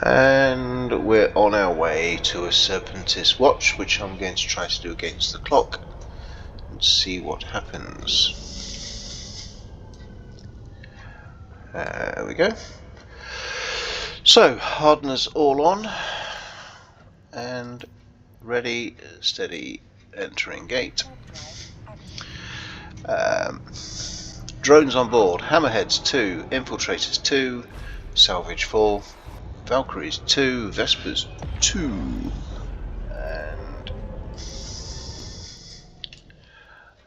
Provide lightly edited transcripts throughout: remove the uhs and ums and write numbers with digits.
And we're on our way to a Serpentis watch, which I'm going to try to do against the clock and see what happens. There we go. So, hardeners all on and ready, steady, entering gate. Drones on board, Hammerheads 2, Infiltrators 2, Salvage 4, Valkyries 2, Vespers 2, and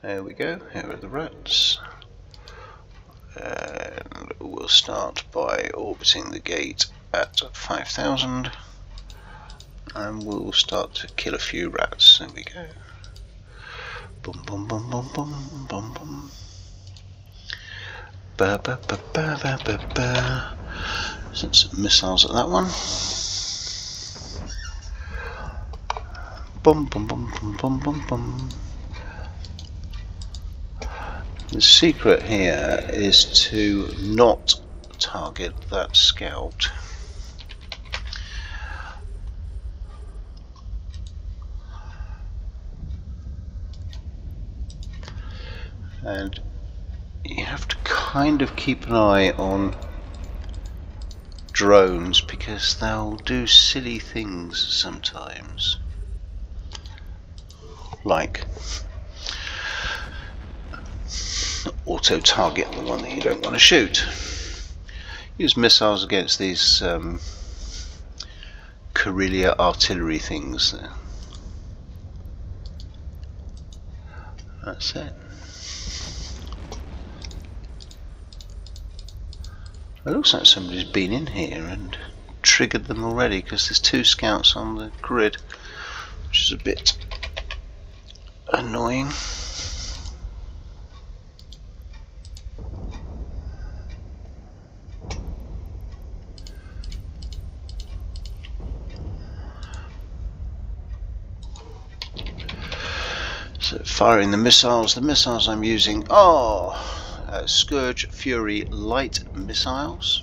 there we go, here are the rats. And we'll start by orbiting the gate at 5,000 and we'll start to kill a few rats. There we go. Boom, boom, boom, boom, boom, boom, boom. Ba ba ba ba ba ba ba. Send some missiles at that one. Boom, boom, boom, boom, boom, boom, boom. The secret here is to not target that scout. And you have to kind of keep an eye on drones because they'll do silly things sometimes. Like auto-target the one that you don't want to shoot. Use missiles against these guerrilla artillery things there. That's it. It looks like somebody's been in here and triggered them already because there's 2 scouts on the grid, which is a bit annoying. So firing the missiles I'm using are Scourge Fury light missiles.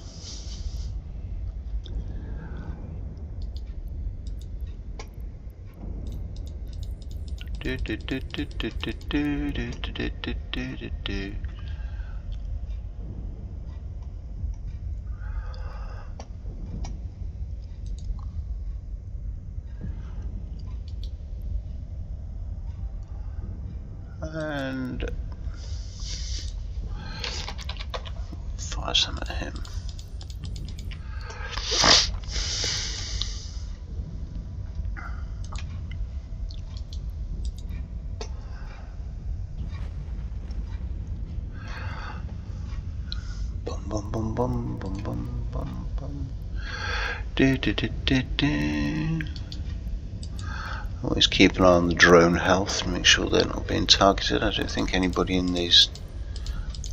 And fire some at him. Bum bum bum bum bum bum bum bum. Do do do do do. Always keep an eye on the drone health and make sure they're not being targeted. I don't think anybody in these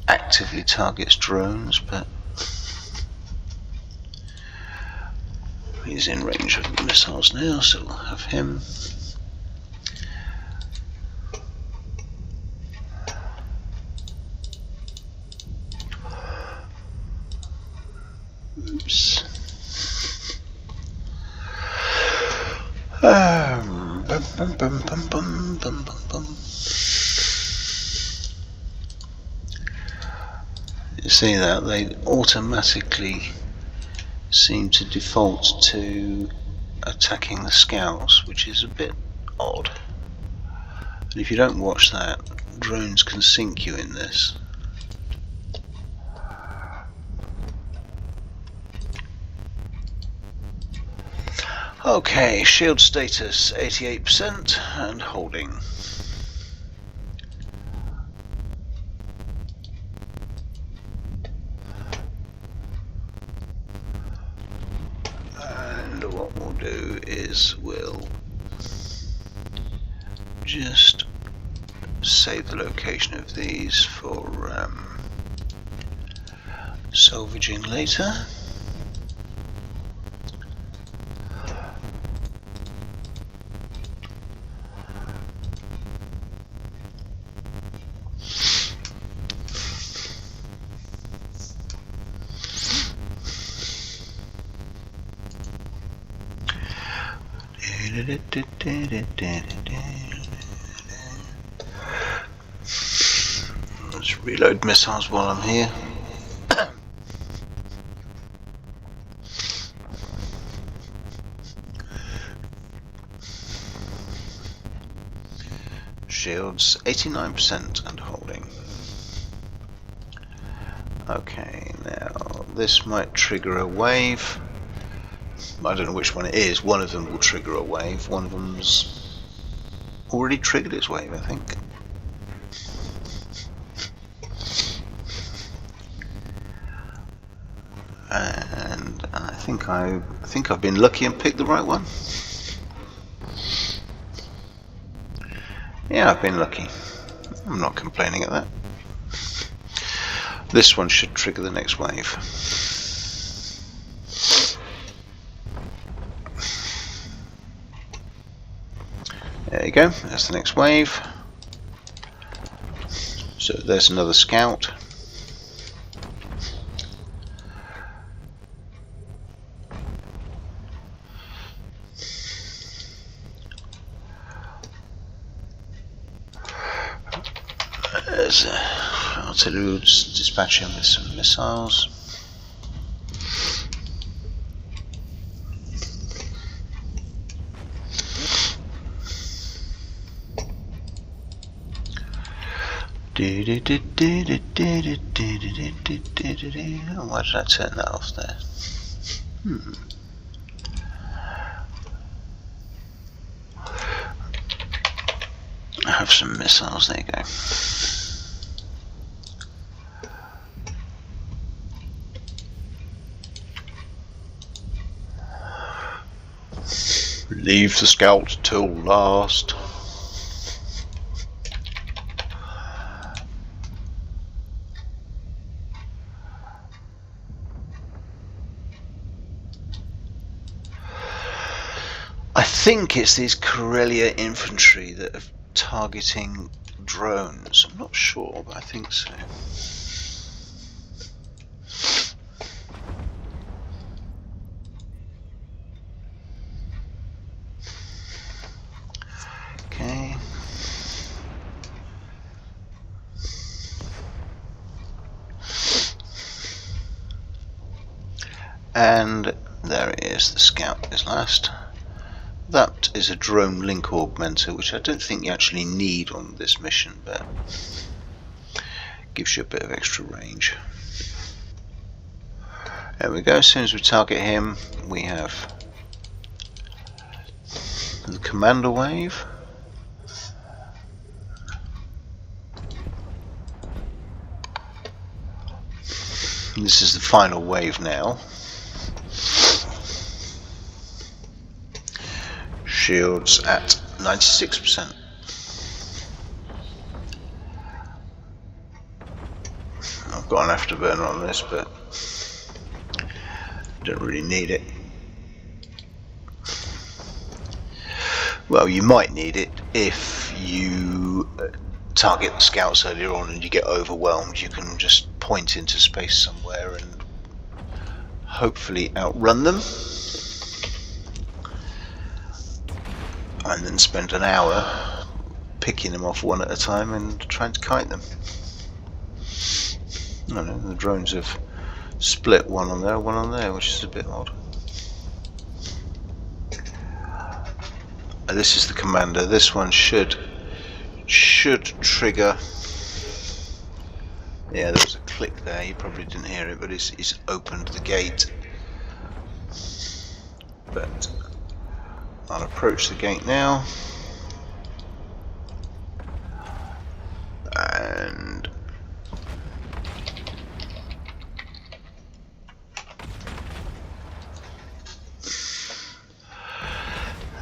actively targets drones, but he's in range of the missiles now, so we'll have him. Oops. Bum, bum, bum, bum, bum, bum, bum. You see that they automatically seem to default to attacking the scouts, which is a bit odd. And if you don't watch that, drones can sink you in this. Okay, shield status 88% and holding. And what we'll do is we'll just save the location of these for salvaging later. Let's reload missiles while I'm here. Shields 89% and holding. Okay, now this might trigger a wave. I don't know which one it is. One of them will trigger a wave. One of them's already triggered its wave, I think. And I think I've been lucky and picked the right one. Yeah, I've been lucky. I'm not complaining at that. This one should trigger the next wave. There you go, that's the next wave. So there's another scout. There's artillery dispatching with some missiles. Why did I turn that off there? I have some missiles, there you go. Leave the scout till last. I think it's these Karelia infantry that are targeting drones. I'm not sure, but I think so. Okay. And there it is, the scout is last. That is a drone link augmenter, which I don't think you actually need on this mission, but gives you a bit of extra range. There we go, as soon as we target him, we have the commander wave. And this is the final wave now. Shields at 96%. I've got an afterburner on this, but don't really need it. Well, you might need it if you target the scouts earlier on and you get overwhelmed. You can just point into space somewhere and hopefully outrun them. And then spend an hour picking them off one at a time and trying to kite them. I don't know, the drones have split one on there, which is a bit odd. This is the commander. This one should trigger. Yeah, there was a click there. You probably didn't hear it, but it's opened the gate. But I'll approach the gate now,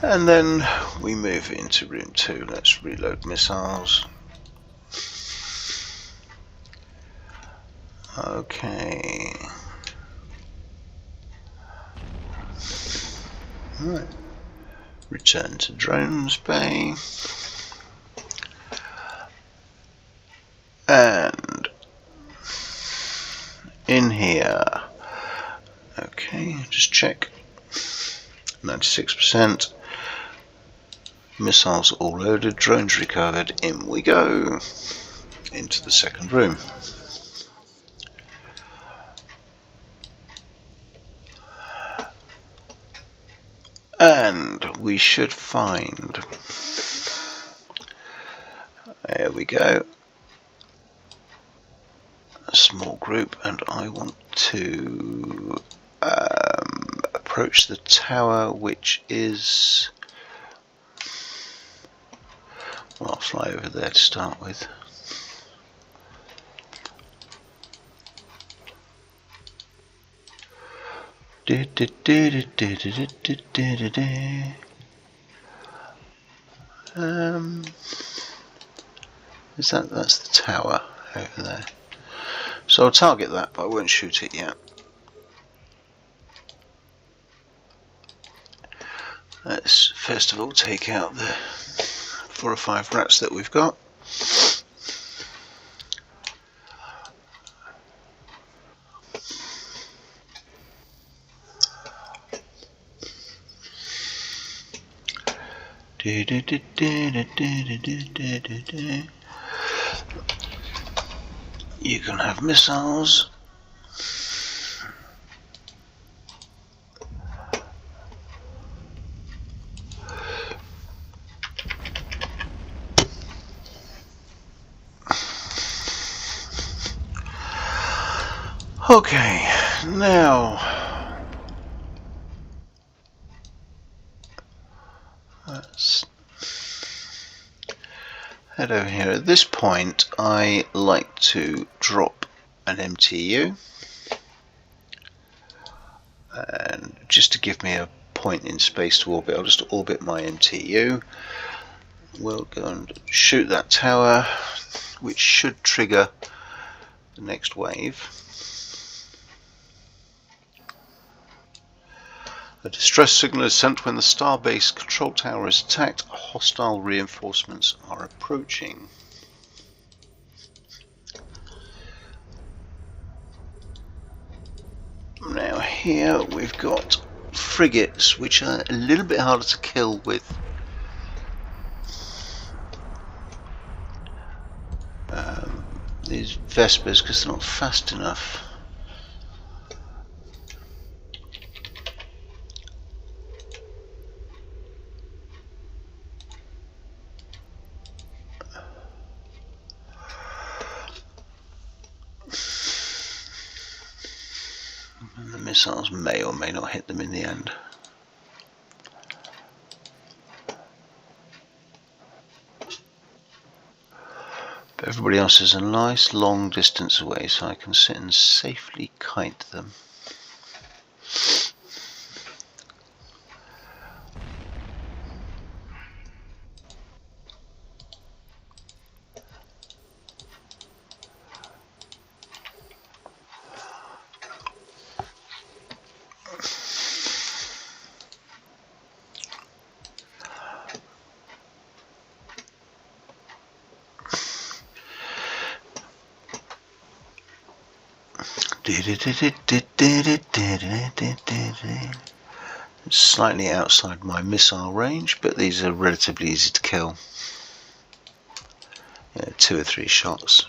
and then we move into room 2. Let's reload missiles. Okay. Right. Return to drones bay. And in here, okay, just check. 96%. Missiles all loaded, drones recovered, in we go into the second room. And we should find, there we go, a small group, and I want to approach the tower, which is, well, I'll fly over there to start with. That's the tower over there. So I'll target that, but I won't shoot it yet. Let's first of all take out the 4 or 5 rats that we've got. You can have missiles. Okay, now let's head over here. At this point, I like to drop an MTU, and just to give me a point in space to orbit, I'll just orbit my MTU. We'll go and shoot that tower, which should trigger the next wave. A distress signal is sent when the starbase control tower is attacked. Hostile reinforcements are approaching. Now here we've got frigates, which are a little bit harder to kill with these Vespers because they're not fast enough. And the missiles may or may not hit them in the end. But everybody else is a nice long distance away, so I can sit and safely kite them. It's slightly outside my missile range, but these are relatively easy to kill. 2 or 3 shots.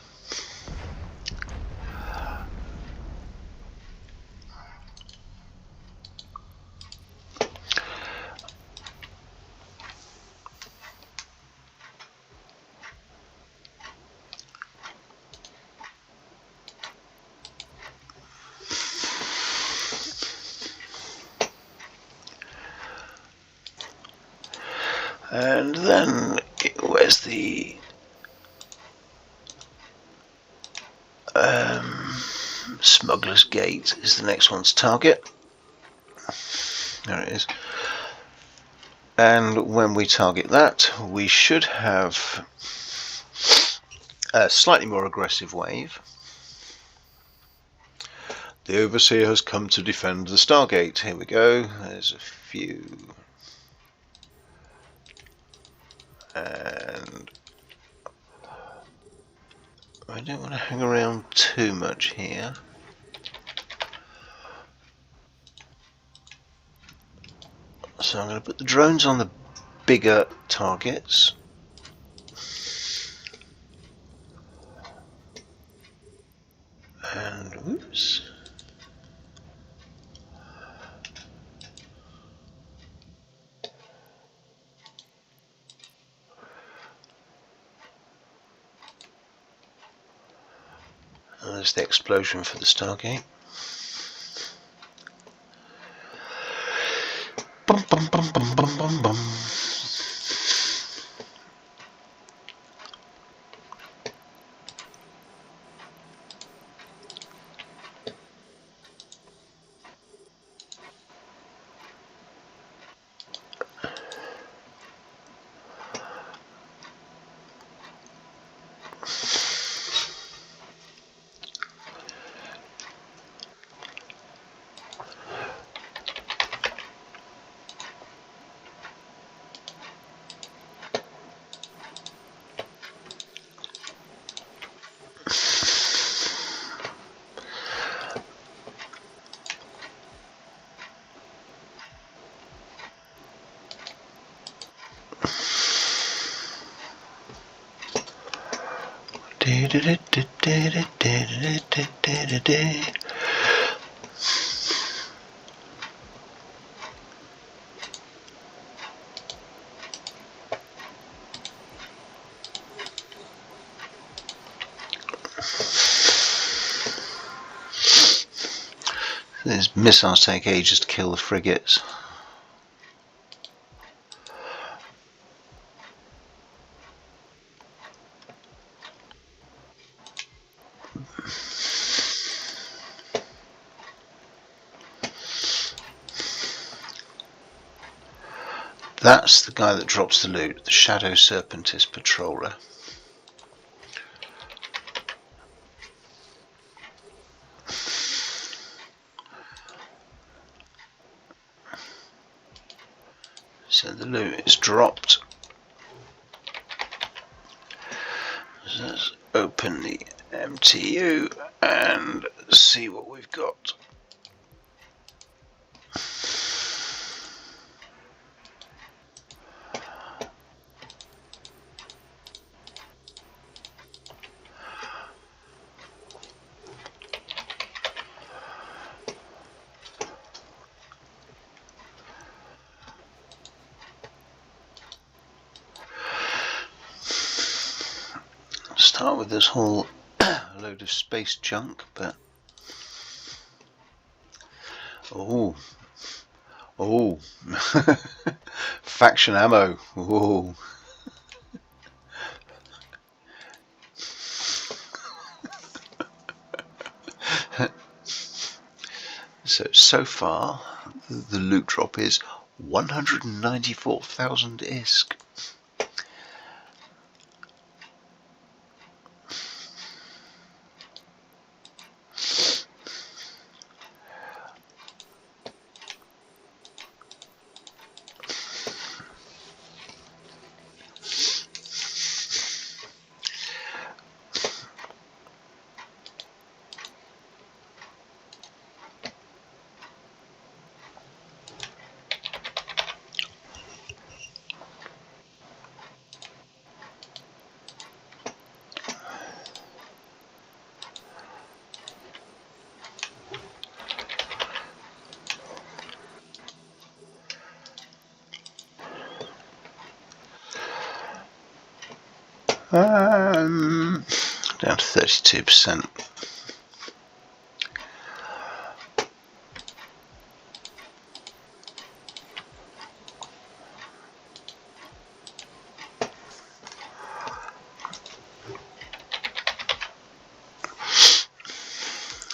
And then, where's the Smuggler's Gate is the next one's target. There it is. And when we target that, we should have a slightly more aggressive wave. The Overseer has come to defend the Stargate. Here we go. There's a few. And I don't want to hang around too much here. So I'm going to put the drones on the bigger targets. And whoops. And there's the explosion for the Stargate. Bum, bum, bum, bum, bum, bum, bum. These missiles take ages to kill the frigates. That's the guy that drops the loot, the Shadow Serpentis patroller. So the loot is dropped. So let's open the MTU and see what we've got. Start with this whole load of space junk, but oh, faction ammo. Oh, so far the loot drop is 194,000 ISK. Down to 32%.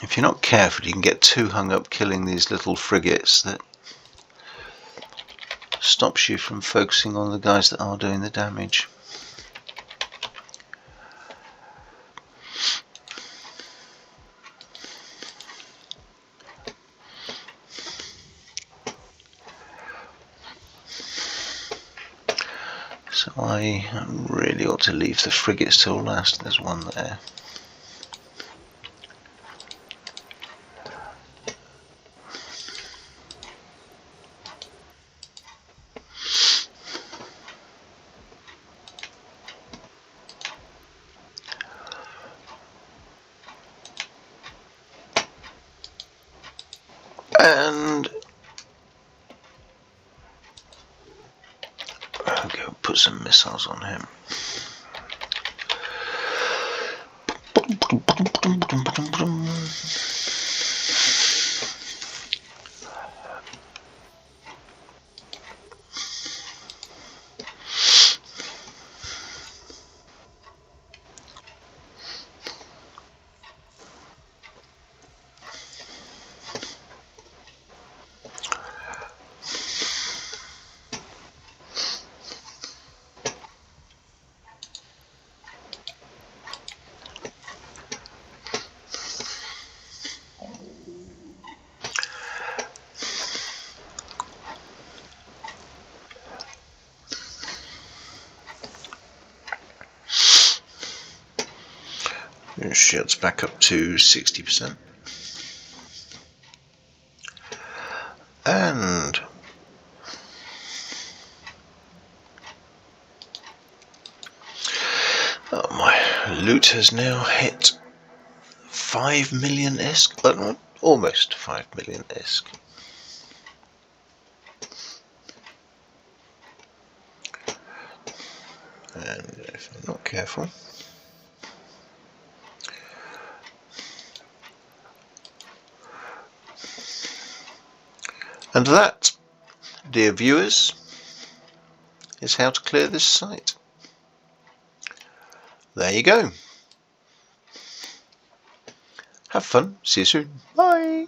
If you're not careful, you can get too hung up killing these little frigates that stops you from focusing on the guys that are doing the damage. So I really ought to leave the frigates till last. There's one there. And I'll go put some missiles on him. Shields back up to 60%. And my loot has now hit 5 million ISK, almost 5 million ISK. And if I'm not careful, and that, dear viewers, is how to clear this site. There you go. Have fun. See you soon. Bye.